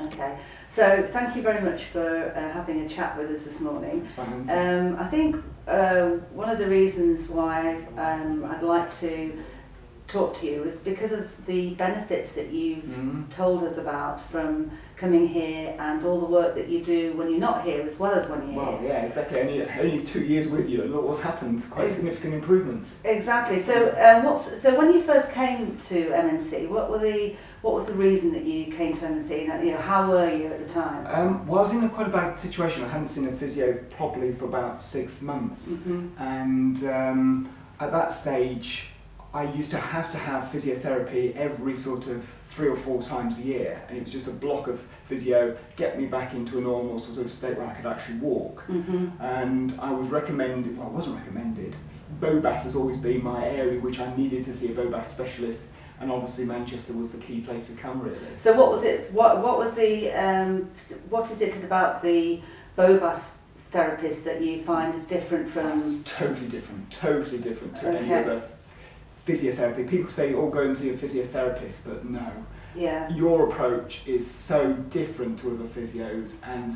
Okay, so thank you very much for having a chat with us this morning. It's fine. I think one of the reasons why I'd like to talk to you is because of the benefits that you've told us about from coming here and all the work that you do when you're not here as well as when you're here. Well, yeah, exactly. Only 2 years with you, and look what's happened. Quite significant improvements. Exactly. So, so when you first came to MNC, what was the reason that you came to MNC? And, how were you at the time? Well, I was in quite a bad situation. I hadn't seen a physio properly for about 6 months, and at that stage, I used to have physiotherapy every sort of 3 or 4 times a year, and it was just a block of physio, get me back into a normal sort of state where I could actually walk. And I was recommended, well, I wasn't recommended, Bobath has always been my area which I needed to see a Bobath specialist, and obviously Manchester was the key place to come really. So what was it, what was the, what is it about the Bobath therapist that you find is different from? It's totally different to any other physiotherapy. People say, oh, go and see a physiotherapist, but no. Yeah. Your approach is so different to other physios, and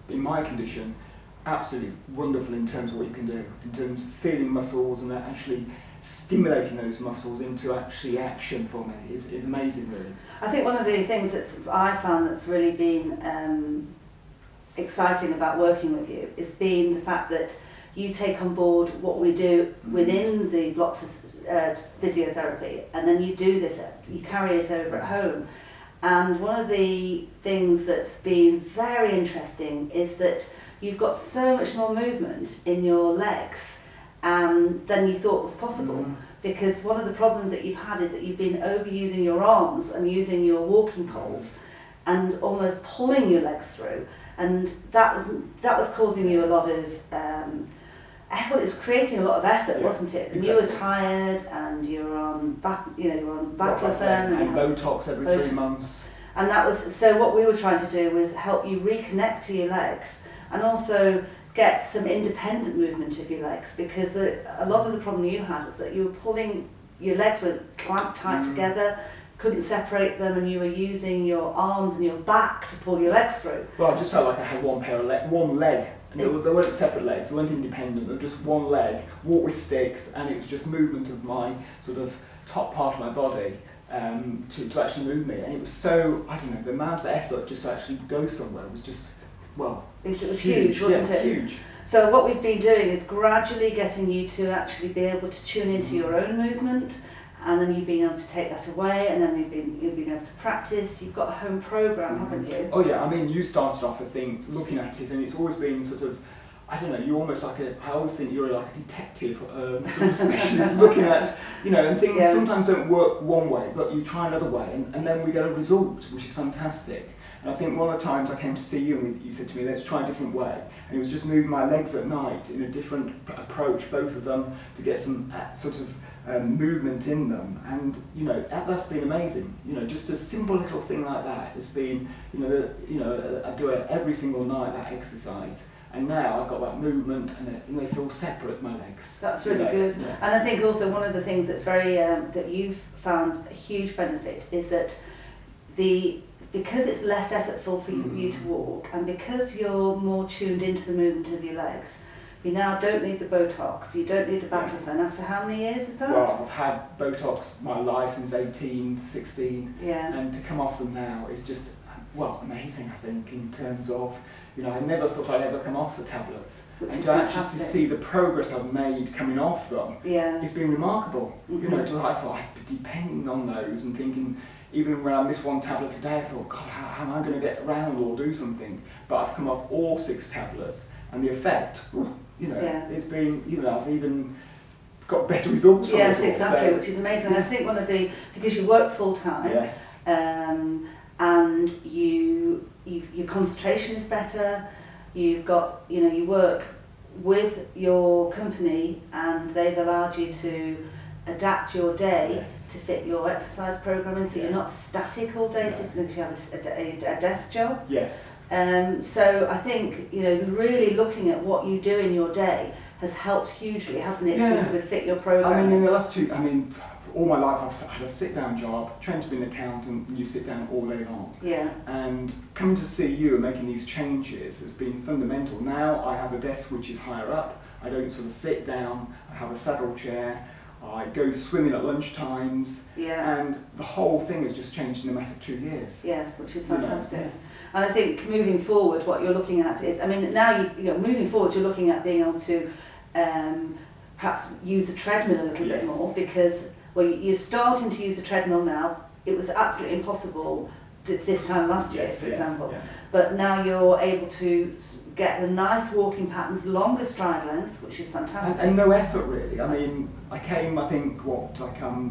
in my condition, absolutely wonderful in terms of what you can do, in terms of feeling muscles and actually stimulating those muscles into actually action for me is amazing, really. I think one of the things I found that's really been exciting about working with you is being the fact that you take on board what we do within the blocks of physiotherapy, and then you do this, you carry it over at home. And one of the things that's been very interesting is that you've got so much more movement in your legs than you thought was possible. Because one of the problems that you've had is that you've been overusing your arms and using your walking poles and almost pulling your legs through. And that was causing you a lot of well, it's creating a lot of effort, wasn't it? And exactly. you were tired, and you were on baclofen and Botox every 3 months. And that was so. What we were trying to do was help you reconnect to your legs, and also get some independent movement of your legs, because a lot of the problem you had was that you were pulling, your legs were clamped tight together, couldn't separate them, and you were using your arms and your back to pull your legs through. Well, I just felt like I had one leg, and they weren't separate legs, they weren't independent, they were just one leg, walk with sticks, and it was just movement of my sort of top part of my body to actually move me. And it was so, I don't know, the amount of effort just to actually go somewhere was just, well, it was huge, wasn't it? Huge. So what we've been doing is gradually getting you to actually be able to tune into your own movement, and then you've been able to take that away, and then you've been able to practice. You've got a home program, haven't you? Oh yeah, I mean, you started off, I think, looking at it, and it's always been sort of, I don't know, you're almost like I always think you're like a detective, sort of specialist looking at, and things sometimes don't work one way, but you try another way, and then we get a result, which is fantastic. And I think one of the times I came to see you, and you said to me, let's try a different way. And it was just moving my legs at night in a different approach, both of them, to get some sort of movement in them. And, that's been amazing. Just a simple little thing like that has been, I do it every single night, that exercise. And now I've got that movement, and they feel separate, my legs. That's really good. Yeah. And I think also one of the things that's very, that you've found a huge benefit is that because it's less effortful for you to walk, and because you're more tuned into the movement of your legs, you now don't need the Botox, you don't need the baclofen. After how many years is that? Well, I've had Botox my life since 18, 16, and to come off them now is just, amazing, I think, in terms of, I never thought I'd ever come off the tablets. And to actually see the progress I've made coming off them, it's been remarkable. I thought I'd be depending on those and thinking, even when I missed one tablet today, I thought, God, how am I going to get around or do something? But I've come off all 6 tablets, and the effect, it's been, I've even got better results from it. Yes, exactly, which is amazing. I think because you work full time, and your concentration is better, you've got, you work with your company, and they've allowed you to adapt your day to fit your exercise programming, so you're not static all day, sitting because you have a desk job. Yes. So I think, really looking at what you do in your day has helped hugely, hasn't it, Yeah. to sort of fit your program? I mean, in the last all my life I've had a sit-down job, trained to be an accountant, and you sit down all day long. Yeah. And coming to see you and making these changes has been fundamental. Now I have a desk which is higher up. I don't sort of sit down. I have a saddle chair. I go swimming at lunch times. Yeah. And the whole thing has just changed in a matter of 2 years. Yes, which is fantastic. And I think moving forward, what you're looking at is, I mean, now moving forward, you're looking at being able to perhaps use the treadmill a little bit more, because you're starting to use the treadmill now. It was absolutely impossible this time last year, for example. Yeah. But now you're able to get a nice walking pattern, longer stride lengths, which is fantastic. And no effort really. I mean, I came, I think,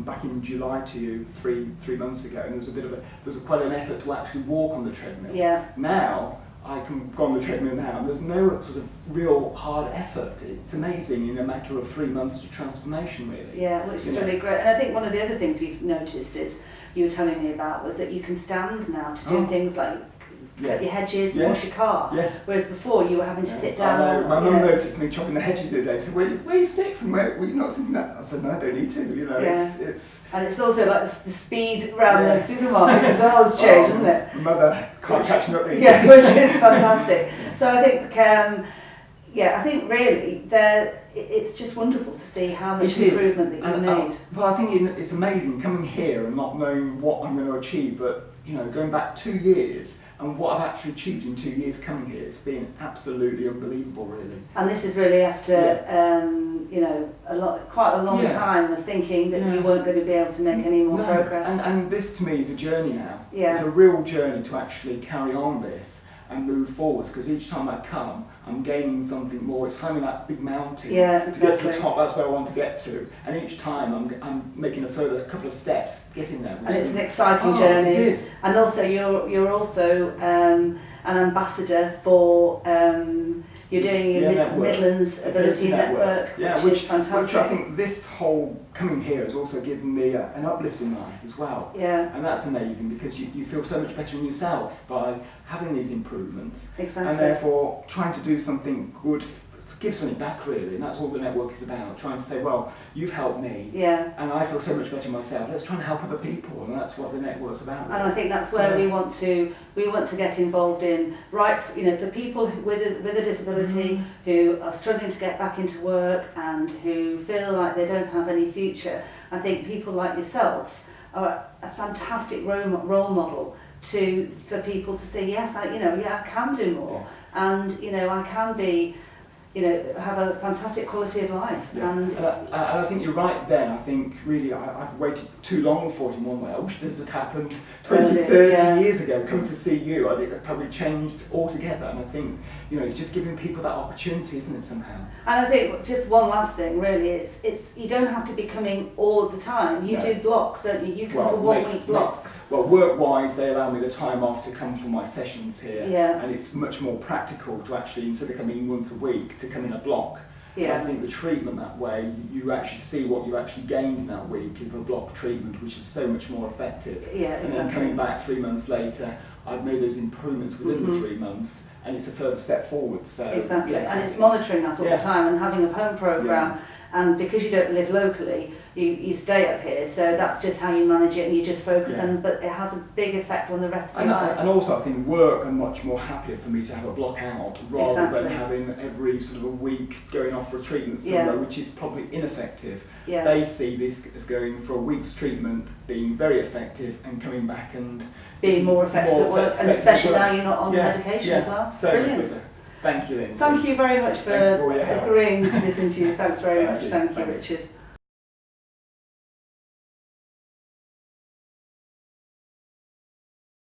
back in July to you three months ago, and there was quite an effort to actually walk on the treadmill. Yeah. Now I can go on the treadmill now, and there's no sort of real hard effort. It's amazing in a matter of 3 months to transformation, really. Yeah, which is really great. And I think one of the other things we've noticed is, you were telling me about, was that you can stand now to do things like cut your hedges, wash your car. Yeah. Whereas before you were having to sit down. I know. My mum noticed me chopping the hedges the other day. Said, "Where are your sticks? And were you not sitting there?" I said, "No, I don't need to." It's and it's also like the speed around the supermarket as well has changed, isn't it? Mother can't catch me up these days. Which is fantastic. So I think, I think really it's just wonderful to see how much improvement that you've made. Well, I think it's amazing coming here and not knowing what I'm going to achieve, but going back 2 years and what I've actually achieved in 2 years coming here, it's been absolutely unbelievable, really. And this is really after quite a long time of thinking that you weren't going to be able to make any more progress. And this to me is a journey now. Yeah. It's a real journey to actually carry on this and move forwards, because each time I come, I'm gaining something more. It's climbing that big mountain. Yeah, exactly. To get to the top, that's where I want to get to. And each time I'm making a further couple of steps, getting there. And it's an exciting journey. It is. And also, you're also an ambassador for. You're doing your Midlands Ability Network, which is fantastic. Which I think this whole coming here has also given me an uplift in life as well. Yeah. And that's amazing, because you feel so much better in yourself by having these improvements. Exactly. And therefore trying to do something good, to give something back really, and that's all the network is about, trying to say, well, you've helped me, and I feel so much better myself, let's try and help other people, and that's what the network's about. Really. And I think that's where we want to get involved in, for people with a disability who are struggling to get back into work and who feel like they don't have any future. I think people like yourself are a fantastic role model for people to say, yes, I can do more, and I can be. Have a fantastic quality of life. Yeah. And I think you're right then. I think really I've waited too long for it in one way. I wish this had happened 20, 30 years ago. Come to see you, I think I've probably changed altogether. And I think, it's just giving people that opportunity, isn't it, somehow? And I think just one last thing really, it's you don't have to be coming all of the time. You do blocks, don't you? You come for 1 week blocks. Well, work-wise, they allow me the time off to come for my sessions here. Yeah. And it's much more practical to actually, instead of coming once a week, to come in a block. Yeah. I think the treatment that way, you actually see what you actually gained in that week in a block treatment, which is so much more effective. Yeah, exactly. And then coming back 3 months later, I've made those improvements within the 3 months, and it's a further step forward. So exactly, and it's monitoring that all the time, and having a home program. And because you don't live locally, you stay up here, so that's just how you manage it, and you just focus. But it has a big effect on the rest of your life. And also, I think work are much more happier for me to have a block out rather than having every sort of a week going off for a treatment somewhere, which is probably ineffective. Yeah. They see this as going for a week's treatment, being very effective, and coming back and being more effective at work, and especially now you're not on medication as well. So brilliant. Thank you, Linzi. Thank you very much for agreeing to listen to you. Thanks very much. Thank you, Richard.